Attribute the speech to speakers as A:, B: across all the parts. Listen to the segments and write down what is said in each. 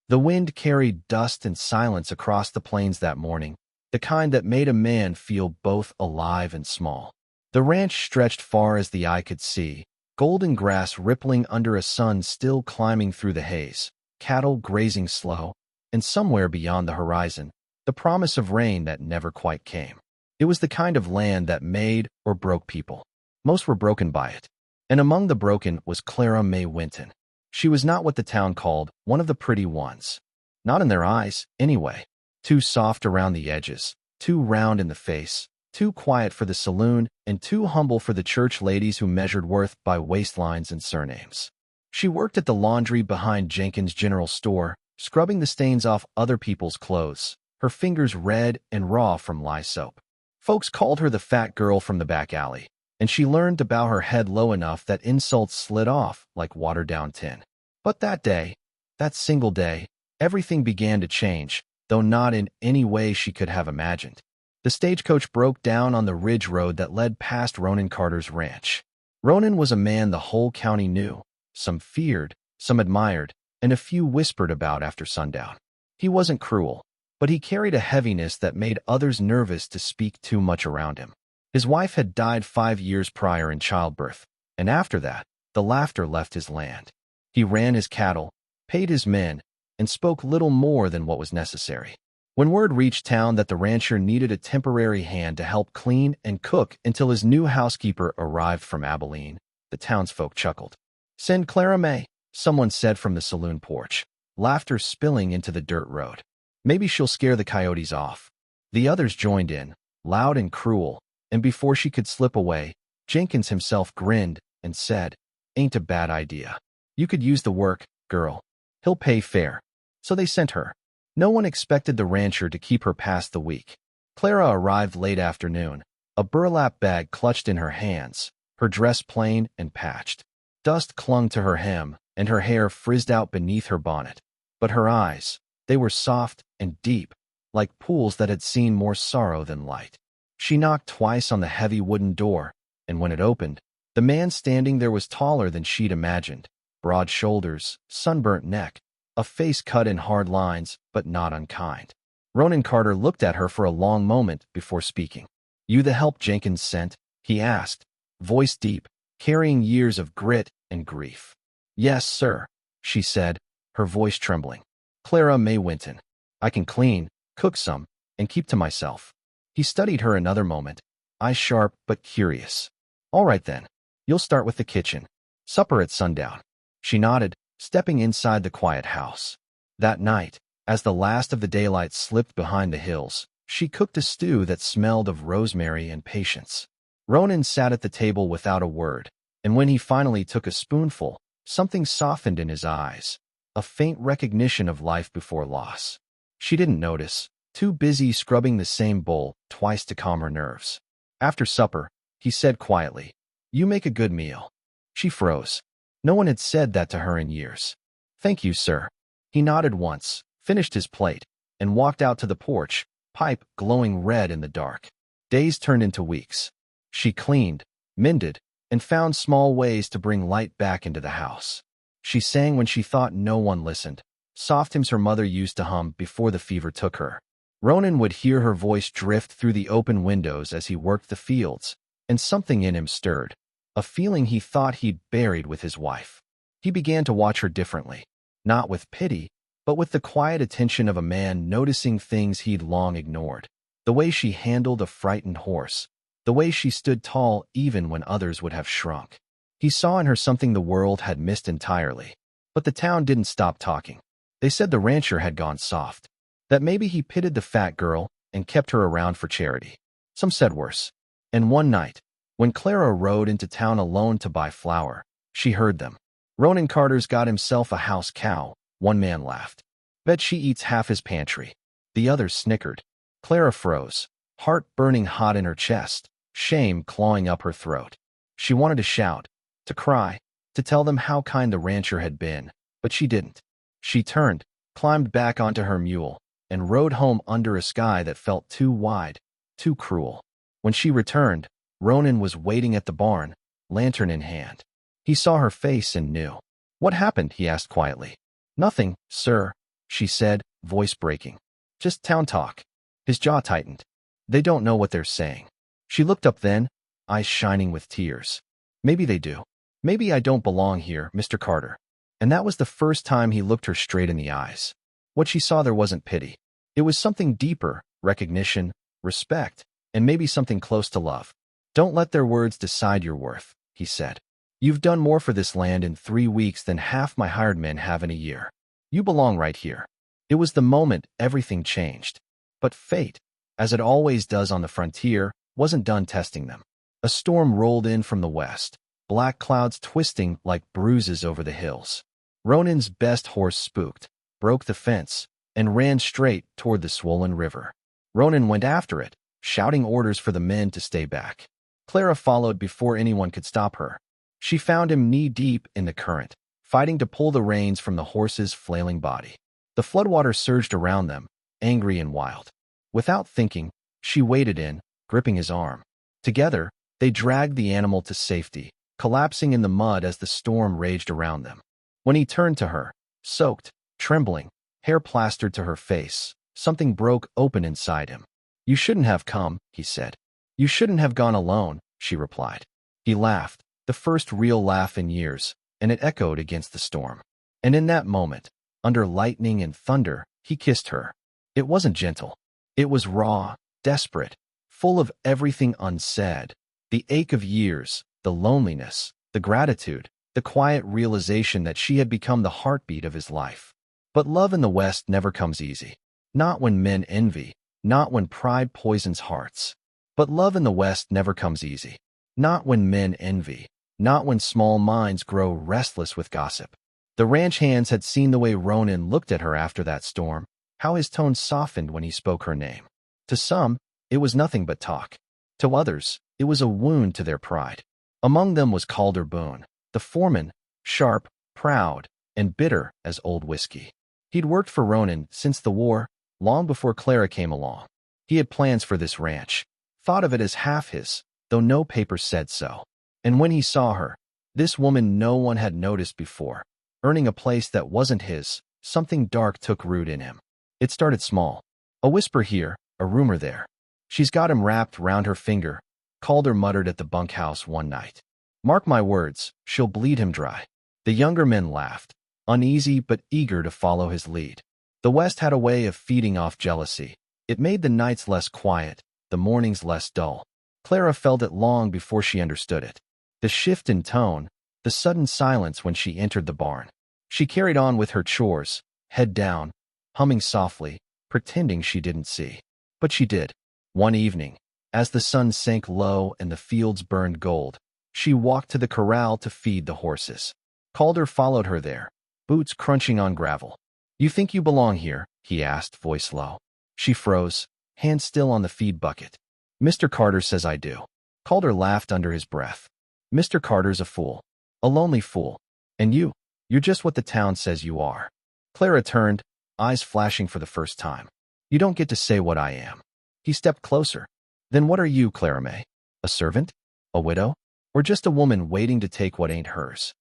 A: The wind carried dust and silence across the plains that morning, the kind that made a man feel both alive and small. The ranch stretched far as the eye could see, golden grass rippling under a sun still climbing through the haze, cattle grazing slow, and somewhere beyond the horizon, the promise of rain that never quite came. It was the kind of land that made or broke people. Most were broken by it. And among the broken was Clara May Winton. She was not what the town called one of the pretty ones. Not in their eyes, anyway. Too soft around the edges, too round in the face, too quiet for the saloon, and too humble for the church ladies who measured worth by waistlines and surnames. She worked at the laundry behind Jenkins' general store, scrubbing the stains off other people's clothes, her fingers red and raw from lye soap. Folks called her the fat girl from the back alley, and she learned to bow her head low enough that insults slid off like watered-down tin. But that day, that single day, everything began to change, though not in any way she could have imagined. The stagecoach broke down on the ridge road that led past Ronan Carter's ranch. Ronan was a man the whole county knew. Some feared, some admired, and a few whispered about after sundown. He wasn't cruel, but he carried a heaviness that made others nervous to speak too much around him. His wife had died 5 years prior in childbirth, and after that, the laughter left his land. He ran his cattle, paid his men, and spoke little more than what was necessary. When word reached town that the rancher needed a temporary hand to help clean and cook until his new housekeeper arrived from Abilene, the townsfolk chuckled. "Send Clara May," someone said from the saloon porch, laughter spilling into the dirt road. "Maybe she'll scare the coyotes off." The others joined in, loud and cruel, and before she could slip away, Jenkins himself grinned and said, "Ain't a bad idea. You could use the work, girl. He'll pay fair." So they sent her. No one expected the rancher to keep her past the week. Clara arrived late afternoon, a burlap bag clutched in her hands, her dress plain and patched. Dust clung to her hem, and her hair frizzed out beneath her bonnet. But her eyes, they were soft and deep, like pools that had seen more sorrow than light. She knocked twice on the heavy wooden door, and when it opened, the man standing there was taller than she'd imagined. Broad shoulders, sunburnt neck, a face cut in hard lines, but not unkind. Ronan Carter looked at her for a long moment before speaking. "You the help Jenkins sent?" he asked, voice deep, carrying years of grit and grief. "Yes, sir," she said, her voice trembling. "Clara May Winton. I can clean, cook some, and keep to myself." He studied her another moment, eyes sharp but curious. "All right then. You'll start with the kitchen. Supper at sundown." She nodded, stepping inside the quiet house. That night, as the last of the daylight slipped behind the hills, she cooked a stew that smelled of rosemary and patience. Ronan sat at the table without a word, and when he finally took a spoonful, something softened in his eyes, a faint recognition of life before loss. She didn't notice, too busy scrubbing the same bowl twice to calm her nerves. After supper, he said quietly, "You make a good meal." She froze. No one had said that to her in years. "Thank you, sir." He nodded once, finished his plate, and walked out to the porch, pipe glowing red in the dark. Days turned into weeks. She cleaned, mended, and found small ways to bring light back into the house. She sang when she thought no one listened, soft hymns her mother used to hum before the fever took her. Ronan would hear her voice drift through the open windows as he worked the fields, and something in him stirred, a feeling he thought he'd buried with his wife. He began to watch her differently, not with pity, but with the quiet attention of a man noticing things he'd long ignored. The way she handled a frightened horse, the way she stood tall even when others would have shrunk. He saw in her something the world had missed entirely. But the town didn't stop talking. They said the rancher had gone soft, that maybe he pitied the fat girl and kept her around for charity. Some said worse. And one night, when Clara rode into town alone to buy flour, she heard them. "Ronan Carter's got himself a house cow," one man laughed. "Bet she eats half his pantry." The others snickered. Clara froze, heart burning hot in her chest, shame clawing up her throat. She wanted to shout, to cry, to tell them how kind the rancher had been, but she didn't. She turned, climbed back onto her mule, and rode home under a sky that felt too wide, too cruel. When she returned, Ronan was waiting at the barn, lantern in hand. He saw her face and knew. "What happened?" he asked quietly. "Nothing, sir," she said, voice breaking. Just town talk. His jaw tightened. They don't know what they're saying. She looked up then, eyes shining with tears. Maybe they do. Maybe I don't belong here, Mr. Carter. And that was the first time he looked her straight in the eyes. What she saw there wasn't pity. It was something deeper, recognition, respect, and maybe something close to love. Don't let their words decide your worth, he said. You've done more for this land in 3 weeks than half my hired men have in a year. You belong right here. It was the moment everything changed. But fate, as it always does on the frontier, wasn't done testing them. A storm rolled in from the west, black clouds twisting like bruises over the hills. Ronan's best horse spooked, broke the fence, and ran straight toward the swollen river. Ronan went after it, shouting orders for the men to stay back. Clara followed before anyone could stop her. She found him knee-deep in the current, fighting to pull the reins from the horse's flailing body. The floodwater surged around them, angry and wild. Without thinking, she waded in, gripping his arm. Together, they dragged the animal to safety, collapsing in the mud as the storm raged around them. When he turned to her, soaked, trembling, hair plastered to her face, something broke open inside him. You shouldn't have come, he said. You shouldn't have gone alone, she replied. He laughed, the first real laugh in years, and it echoed against the storm. And in that moment, under lightning and thunder, he kissed her. It wasn't gentle. It was raw, desperate, full of everything unsaid. The ache of years, the loneliness, the gratitude, the quiet realization that she had become the heartbeat of his life. But love in the West never comes easy. Not when men envy, not when pride poisons hearts. But love in the West never comes easy. Not when men envy, not when small minds grow restless with gossip. The ranch hands had seen the way Ronan looked at her after that storm, how his tone softened when he spoke her name. To some, it was nothing but talk. To others, it was a wound to their pride. Among them was Calder Boone, the foreman, sharp, proud, and bitter as old whiskey. He'd worked for Ronan since the war, long before Clara came along. He had plans for this ranch, thought of it as half his, though no paper said so. And when he saw her, this woman no one had noticed before, earning a place that wasn't his, something dark took root in him. It started small. A whisper here, a rumor there. She's got him wrapped round her finger, Calder muttered at the bunkhouse one night. Mark my words, she'll bleed him dry. The younger men laughed, uneasy but eager to follow his lead. The West had a way of feeding off jealousy. It made the nights less quiet, the mornings less dull. Clara felt it long before she understood it. The shift in tone, the sudden silence when she entered the barn. She carried on with her chores, head down, humming softly, pretending she didn't see. But she did. One evening, as the sun sank low and the fields burned gold, she walked to the corral to feed the horses. Calder followed her there, boots crunching on gravel. You think you belong here? He asked, voice low. She froze, hand still on the feed bucket. Mr. Carter says I do. Calder laughed under his breath. Mr. Carter's a fool. A lonely fool. And you're just what the town says you are. Clara turned, eyes flashing for the first time. You don't get to say what I am. He stepped closer. Then what are you, Clara May? A servant? A widow? Or just a woman waiting to take what ain't hers?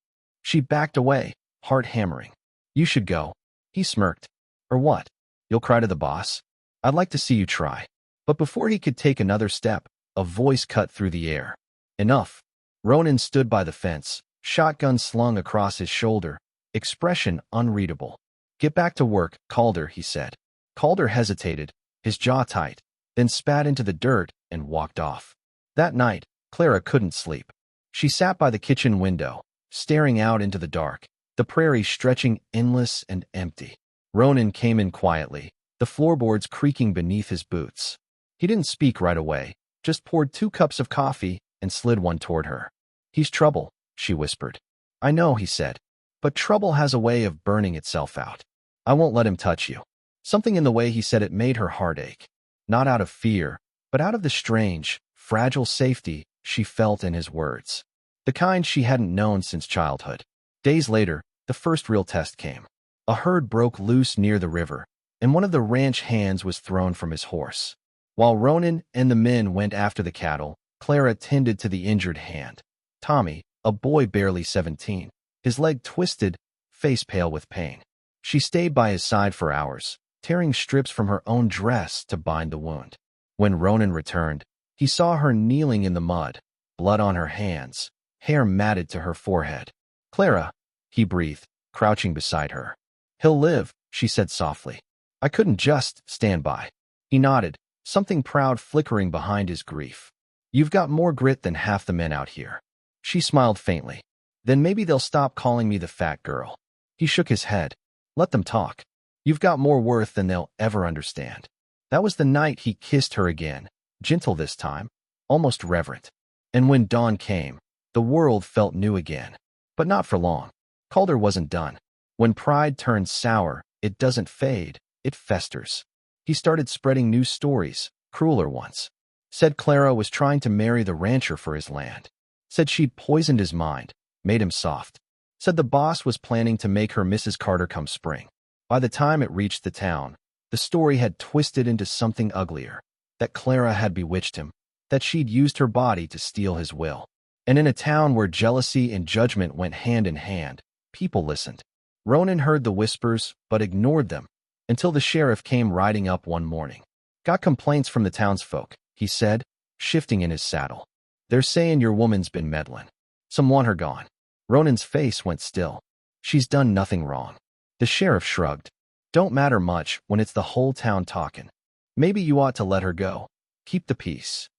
A: She backed away, heart hammering. You should go. He smirked. Or what? You'll cry to the boss? I'd like to see you try. But before he could take another step, a voice cut through the air. Enough. Ronan stood by the fence, shotgun slung across his shoulder, expression unreadable. Get back to work, Calder, he said. Calder hesitated, his jaw tight, then spat into the dirt and walked off. That night, Clara couldn't sleep. She sat by the kitchen window, staring out into the dark, the prairie stretching endless and empty. Ronan came in quietly, the floorboards creaking beneath his boots. He didn't speak right away, just poured 2 cups of coffee and slid one toward her. He's trouble, she whispered. I know, he said, but trouble has a way of burning itself out. I won't let him touch you. Something in the way he said it made her heart ache. Not out of fear, but out of the strange, fragile safety she felt in his words. The kind she hadn't known since childhood. Days later, the first real test came. A herd broke loose near the river, and one of the ranch hands was thrown from his horse. While Ronan and the men went after the cattle, Clara tended to the injured hand. Tommy, a boy barely 17, his leg twisted, face pale with pain. She stayed by his side for hours, tearing strips from her own dress to bind the wound. When Ronan returned, he saw her kneeling in the mud, blood on her hands, hair matted to her forehead. "Clara," he breathed, crouching beside her. "He'll live," she said softly. "I couldn't just stand by." He nodded, something proud flickering behind his grief. "You've got more grit than half the men out here." She smiled faintly. "Then maybe they'll stop calling me the fat girl." He shook his head. "Let them talk. You've got more worth than they'll ever understand." That was the night he kissed her again, gentle this time, almost reverent. And when dawn came, the world felt new again. But not for long. Calder wasn't done. When pride turns sour, it doesn't fade, it festers. He started spreading new stories, crueler ones. Said Clara was trying to marry the rancher for his land. Said she'd poisoned his mind, made him soft. Said the boss was planning to make her Mrs. Carter come spring. By the time it reached the town, the story had twisted into something uglier. That Clara had bewitched him, that she'd used her body to steal his will. And in a town where jealousy and judgment went hand in hand, people listened. Ronan heard the whispers, but ignored them, until the sheriff came riding up one morning. "Got complaints from the townsfolk," he said, shifting in his saddle. "They're saying your woman's been meddling. Some want her gone." Ronan's face went still. "She's done nothing wrong." The sheriff shrugged. "Don't matter much when it's the whole town talking. Maybe you ought to let her go. Keep the peace."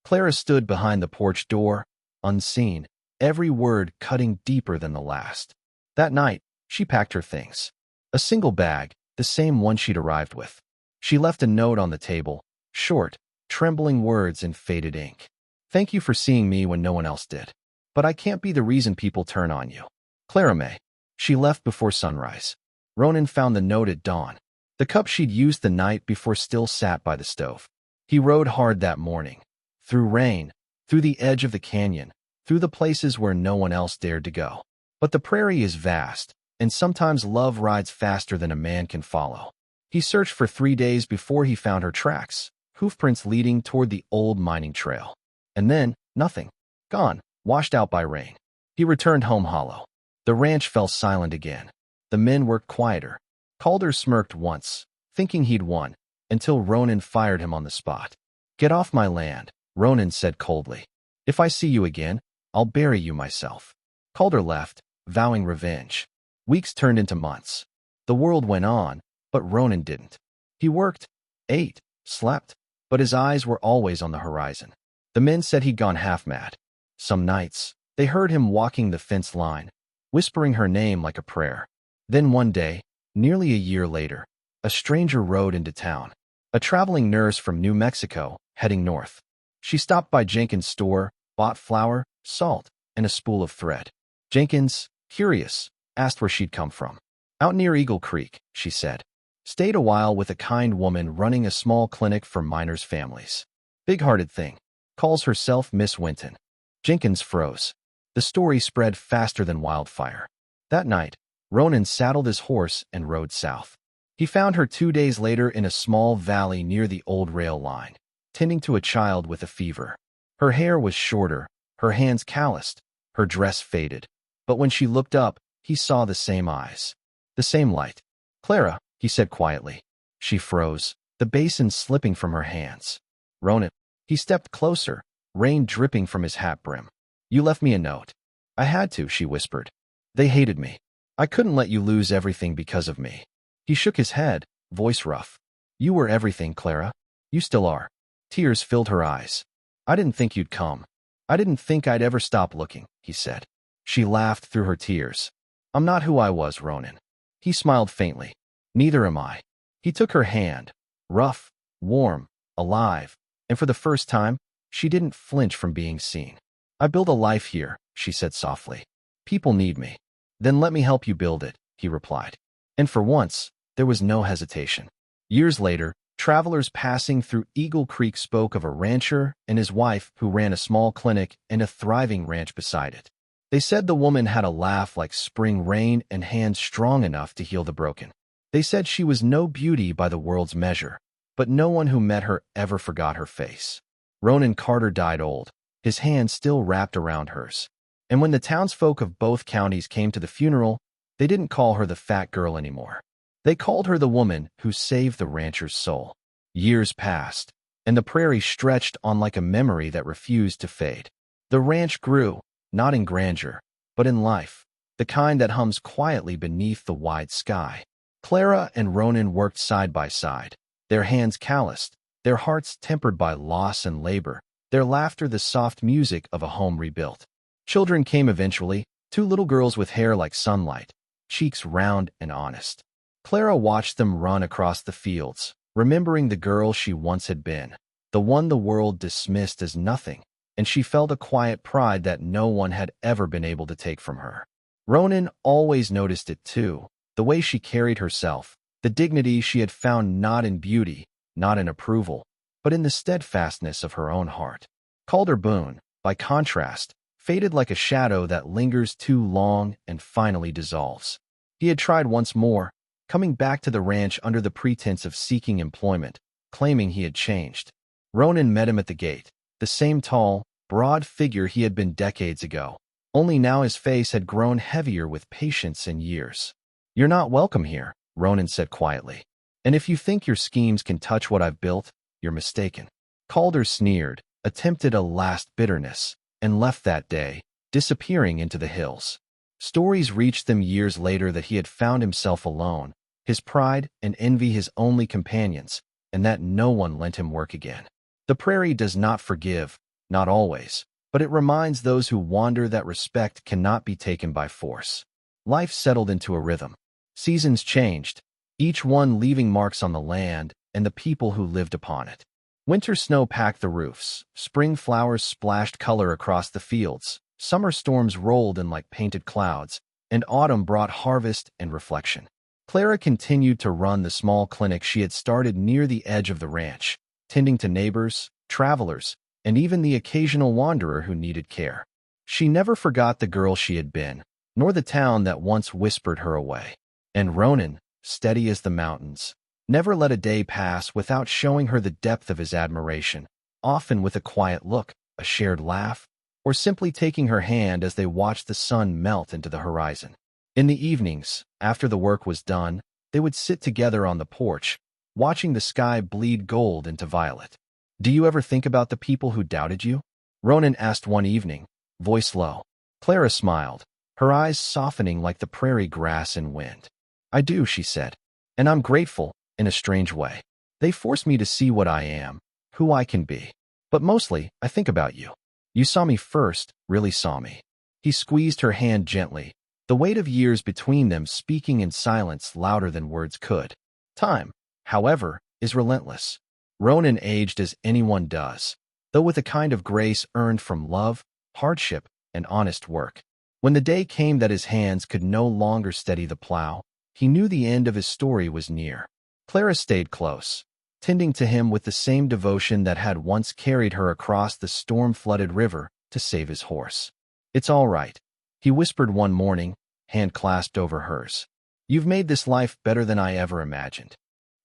A: Clara stood behind the porch door, unseen, every word cutting deeper than the last. That night, she packed her things. A single bag, the same one she'd arrived with. She left a note on the table, short, trembling words in faded ink. "Thank you for seeing me when no one else did. But I can't be the reason people turn on you. Clara May." She left before sunrise. Ronan found the note at dawn. The cup she'd used the night before still sat by the stove. He rode hard that morning. Through rain, through the edge of the canyon, through the places where no one else dared to go. But the prairie is vast, and sometimes love rides faster than a man can follow. He searched for 3 days before he found her tracks, hoofprints leading toward the old mining trail. And then, nothing. Gone, washed out by rain. He returned home hollow. The ranch fell silent again. The men worked quieter. Calder smirked once, thinking he'd won, until Ronan fired him on the spot. "Get off my land," Ronan said coldly. "If I see you again, I'll bury you myself." Calder left, vowing revenge. Weeks turned into months. The world went on, but Ronan didn't. He worked, ate, slept, but his eyes were always on the horizon. The men said he'd gone half-mad. Some nights, they heard him walking the fence line, whispering her name like a prayer. Then one day, nearly a year later, a stranger rode into town. A traveling nurse from New Mexico, heading north. She stopped by Jenkins' store, bought flour, salt, and a spool of thread. Jenkins, curious, asked where she'd come from. "Out near Eagle Creek," she said. "Stayed a while with a kind woman running a small clinic for miners' families. Big-hearted thing. Calls herself Miss Winton." Jenkins froze. The story spread faster than wildfire. That night, Ronan saddled his horse and rode south. He found her 2 days later in a small valley near the old rail line, tending to a child with a fever. Her hair was shorter, her hands calloused, her dress faded. But when she looked up, he saw the same eyes, the same light. "Clara," he said quietly. She froze, the basin slipping from her hands. "Ronan." He stepped closer, rain dripping from his hat brim. "You left me a note." "I had to," she whispered. "They hated me. I couldn't let you lose everything because of me." He shook his head, voice rough. "You were everything, Clara. You still are." Tears filled her eyes. "I didn't think you'd come. I didn't think I'd ever stop looking," he said. She laughed through her tears. "I'm not who I was, Ronan." He smiled faintly. "Neither am I." He took her hand, rough, warm, alive, and for the first time, she didn't flinch from being seen. "I build a life here," she said softly. "People need me." "Then let me help you build it," he replied. And for once, there was no hesitation. Years later, travelers passing through Eagle Creek spoke of a rancher and his wife who ran a small clinic and a thriving ranch beside it. They said the woman had a laugh like spring rain and hands strong enough to heal the broken. They said she was no beauty by the world's measure, but no one who met her ever forgot her face. Ronan Carter died old, his hand still wrapped around hers. And when the townsfolk of both counties came to the funeral, they didn't call her the fat girl anymore. They called her the woman who saved the rancher's soul. Years passed, and the prairie stretched on like a memory that refused to fade. The ranch grew, not in grandeur, but in life, the kind that hums quietly beneath the wide sky. Clara and Ronan worked side by side, their hands calloused, their hearts tempered by loss and labor, their laughter the soft music of a home rebuilt. Children came eventually, two little girls with hair like sunlight, cheeks round and honest. Clara watched them run across the fields, remembering the girl she once had been, the one the world dismissed as nothing, and she felt a quiet pride that no one had ever been able to take from her. Ronan always noticed it too, the way she carried herself, the dignity she had found not in beauty, not in approval, but in the steadfastness of her own heart. Calder Boone, by contrast, faded like a shadow that lingers too long and finally dissolves. He had tried once more, coming back to the ranch under the pretense of seeking employment, claiming he had changed. Ronan met him at the gate, the same tall, broad figure he had been decades ago, only now his face had grown heavier with patience and years. "You're not welcome here," Ronan said quietly. "And if you think your schemes can touch what I've built, you're mistaken." Calder sneered, attempted a last bitterness, and left that day, disappearing into the hills. Stories reached them years later that he had found himself alone, his pride and envy his only companions, and that no one lent him work again. The prairie does not forgive, not always, but it reminds those who wander that respect cannot be taken by force. Life settled into a rhythm. Seasons changed, each one leaving marks on the land and the people who lived upon it. Winter snow packed the roofs, spring flowers splashed color across the fields, summer storms rolled in like painted clouds, and autumn brought harvest and reflection. Clara continued to run the small clinic she had started near the edge of the ranch, tending to neighbors, travelers, and even the occasional wanderer who needed care. She never forgot the girl she had been, nor the town that once whispered her away. And Ronan, steady as the mountains, never let a day pass without showing her the depth of his admiration, often with a quiet look, a shared laugh, or simply taking her hand as they watched the sun melt into the horizon. In the evenings, after the work was done, they would sit together on the porch, watching the sky bleed gold into violet. "Do you ever think about the people who doubted you?" Ronan asked one evening, voice low. Clara smiled, her eyes softening like the prairie grass in wind. "I do," she said, "and I'm grateful, in a strange way. They force me to see what I am, who I can be. But mostly, I think about you. You saw me first, really saw me." He squeezed her hand gently, the weight of years between them speaking in silence louder than words could. Time, however, is relentless. Ronan aged as anyone does, though with a kind of grace earned from love, hardship, and honest work. When the day came that his hands could no longer steady the plow, he knew the end of his story was near. Clara stayed close, tending to him with the same devotion that had once carried her across the storm-flooded river to save his horse. "It's all right," he whispered one morning, hand clasped over hers. "You've made this life better than I ever imagined."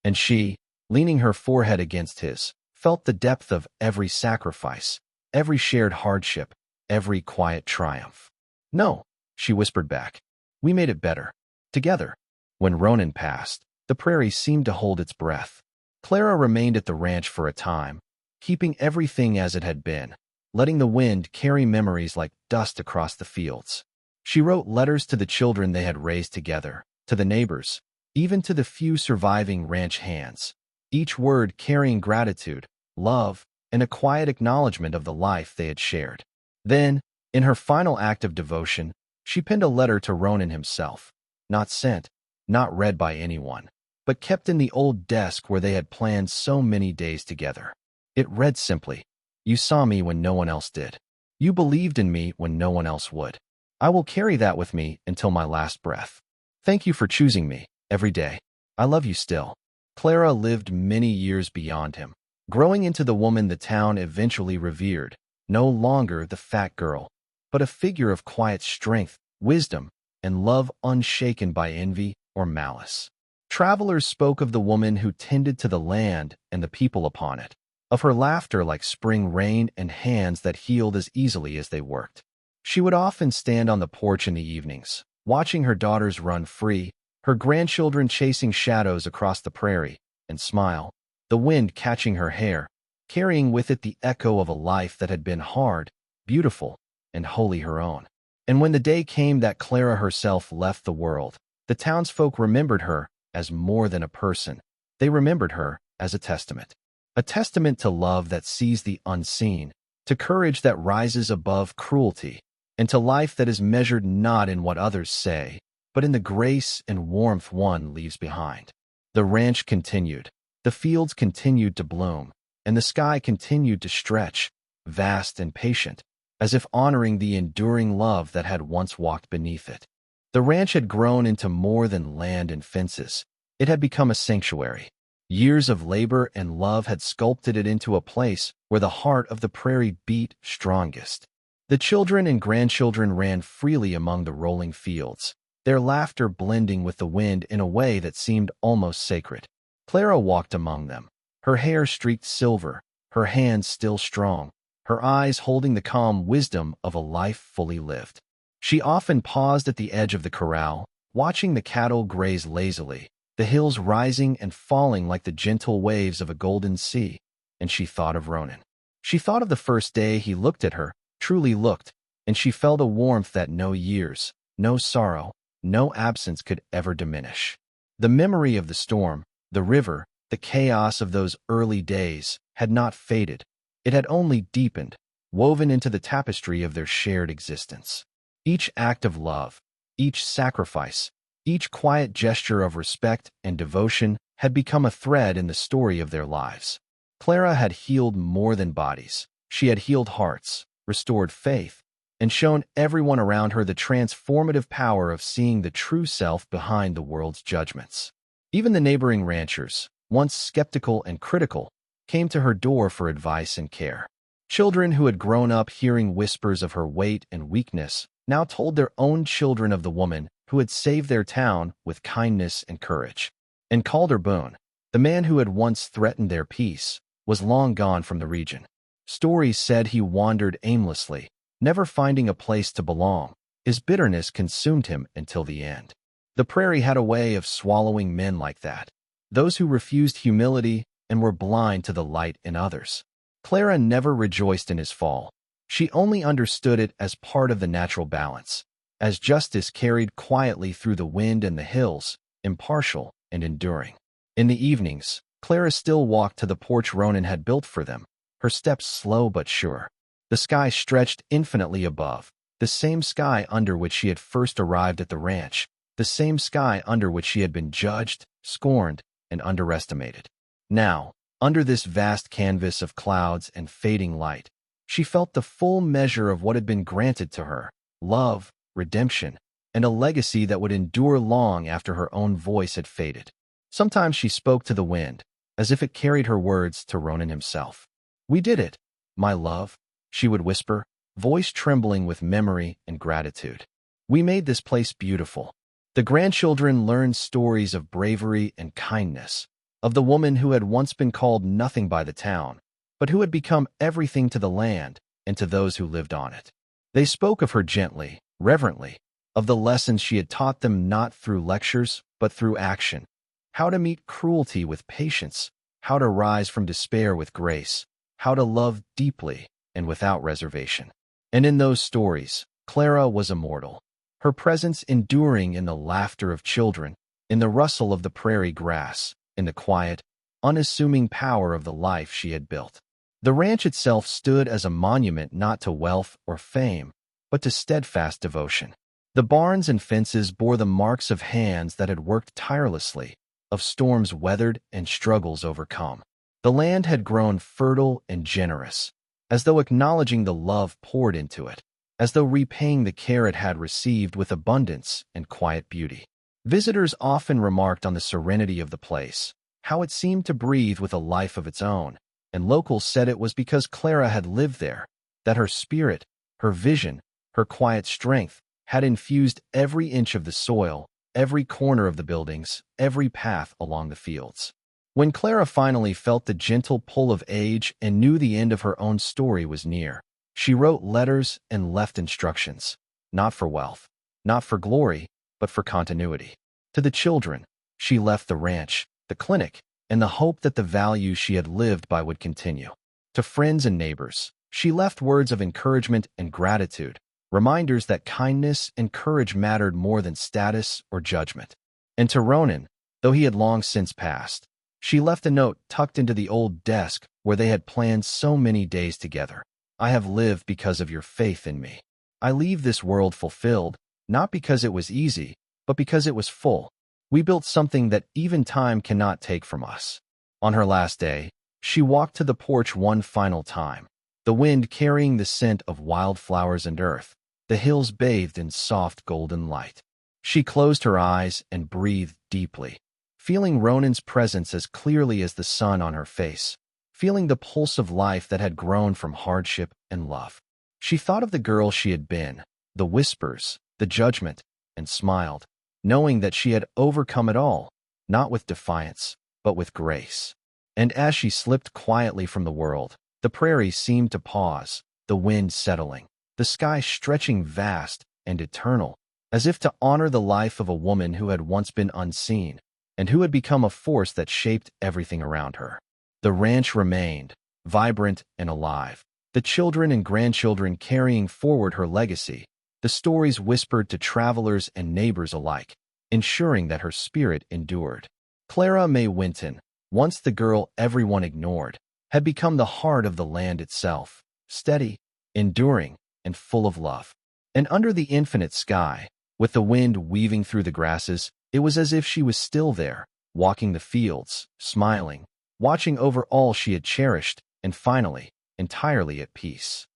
A: And she, leaning her forehead against his, felt the depth of every sacrifice, every shared hardship, every quiet triumph. "No," she whispered back. "We made it better. Together." When Ronan passed, the prairie seemed to hold its breath. Clara remained at the ranch for a time, keeping everything as it had been, letting the wind carry memories like dust across the fields. She wrote letters to the children they had raised together, to the neighbors, even to the few surviving ranch hands, each word carrying gratitude, love, and a quiet acknowledgement of the life they had shared. Then, in her final act of devotion, she penned a letter to Ronan himself, not sent, not read by anyone, but kept in the old desk where they had planned so many days together. It read simply, "You saw me when no one else did. You believed in me when no one else would. I will carry that with me until my last breath. Thank you for choosing me, every day. I love you still." Clara lived many years beyond him, growing into the woman the town eventually revered, no longer the fat girl, but a figure of quiet strength, wisdom, and love unshaken by envy or malice. Travelers spoke of the woman who tended to the land and the people upon it, of her laughter like spring rain and hands that healed as easily as they worked. She would often stand on the porch in the evenings, watching her daughters run free, her grandchildren chasing shadows across the prairie, and smile, the wind catching her hair, carrying with it the echo of a life that had been hard, beautiful, and wholly her own. And when the day came that Clara herself left the world, the townsfolk remembered her as more than a person. They remembered her as a testament. A testament to love that sees the unseen, to courage that rises above cruelty, and to life that is measured not in what others say, but in the grace and warmth one leaves behind. The ranch continued. The fields continued to bloom, and the sky continued to stretch, vast and patient, as if honoring the enduring love that had once walked beneath it. The ranch had grown into more than land and fences. It had become a sanctuary. Years of labor and love had sculpted it into a place where the heart of the prairie beat strongest. The children and grandchildren ran freely among the rolling fields, their laughter blending with the wind in a way that seemed almost sacred. Clara walked among them, her hair streaked silver, her hands still strong, her eyes holding the calm wisdom of a life fully lived. She often paused at the edge of the corral, watching the cattle graze lazily, the hills rising and falling like the gentle waves of a golden sea, and she thought of Ronan. She thought of the first day he looked at her, truly looked, and she felt a warmth that no years, no sorrow, no absence could ever diminish. The memory of the storm, the river, the chaos of those early days had not faded. It had only deepened, woven into the tapestry of their shared existence. Each act of love, each sacrifice, each quiet gesture of respect and devotion had become a thread in the story of their lives. Clara had healed more than bodies. She had healed hearts, restored faith, and shown everyone around her the transformative power of seeing the true self behind the world's judgments. Even the neighboring ranchers, once skeptical and critical, came to her door for advice and care. Children who had grown up hearing whispers of her weight and weakness now told their own children of the woman who had saved their town with kindness and courage. And Calder Boone, the man who had once threatened their peace, was long gone from the region. Stories said he wandered aimlessly, never finding a place to belong. His bitterness consumed him until the end. The prairie had a way of swallowing men like that, those who refused humility and were blind to the light in others. Clara never rejoiced in his fall. She only understood it as part of the natural balance, as justice carried quietly through the wind and the hills, impartial and enduring. In the evenings, Clara still walked to the porch Ronan had built for them, her steps slow but sure. The sky stretched infinitely above, the same sky under which she had first arrived at the ranch, the same sky under which she had been judged, scorned, and underestimated. Now, under this vast canvas of clouds and fading light, she felt the full measure of what had been granted to her: love, redemption, and a legacy that would endure long after her own voice had faded. Sometimes she spoke to the wind, as if it carried her words to Ronan himself. "We did it, my love," she would whisper, voice trembling with memory and gratitude. "We made this place beautiful." The grandchildren learned stories of bravery and kindness, of the woman who had once been called nothing by the town, but who had become everything to the land and to those who lived on it. They spoke of her gently, reverently, of the lessons she had taught them not through lectures, but through action: how to meet cruelty with patience, how to rise from despair with grace, how to love deeply and without reservation. And in those stories, Clara was immortal, her presence enduring in the laughter of children, in the rustle of the prairie grass, in the quiet, unassuming power of the life she had built. The ranch itself stood as a monument not to wealth or fame, but to steadfast devotion. The barns and fences bore the marks of hands that had worked tirelessly, of storms weathered and struggles overcome. The land had grown fertile and generous, as though acknowledging the love poured into it, as though repaying the care it had received with abundance and quiet beauty. Visitors often remarked on the serenity of the place, how it seemed to breathe with a life of its own, and locals said it was because Clara had lived there, that her spirit, her vision, her quiet strength had infused every inch of the soil, every corner of the buildings, every path along the fields. When Clara finally felt the gentle pull of age and knew the end of her own story was near, she wrote letters and left instructions, not for wealth, not for glory, but for continuity. To the children, she left the ranch, the clinic, and the hope that the values she had lived by would continue. To friends and neighbors, she left words of encouragement and gratitude, reminders that kindness and courage mattered more than status or judgment. And to Ronan, though he had long since passed, she left a note tucked into the old desk where they had planned so many days together. I have lived because of your faith in me. I leave this world fulfilled, not because it was easy, but because it was full. We built something that even time cannot take from us. On her last day, she walked to the porch one final time, the wind carrying the scent of wildflowers and earth, the hills bathed in soft golden light. She closed her eyes and breathed deeply, feeling Ronan's presence as clearly as the sun on her face, feeling the pulse of life that had grown from hardship and love. She thought of the girl she had been, the whispers, the judgment, and smiled, knowing that she had overcome it all, not with defiance, but with grace. And as she slipped quietly from the world, the prairie seemed to pause, the wind settling, the sky stretching vast and eternal, as if to honor the life of a woman who had once been unseen, and who had become a force that shaped everything around her. The ranch remained, vibrant and alive, the children and grandchildren carrying forward her legacy, the stories whispered to travelers and neighbors alike, ensuring that her spirit endured. Clara May Winton, once the girl everyone ignored, had become the heart of the land itself, steady, enduring, and full of love. And under the infinite sky, with the wind weaving through the grasses, it was as if she was still there, walking the fields, smiling, watching over all she had cherished, and finally, entirely at peace.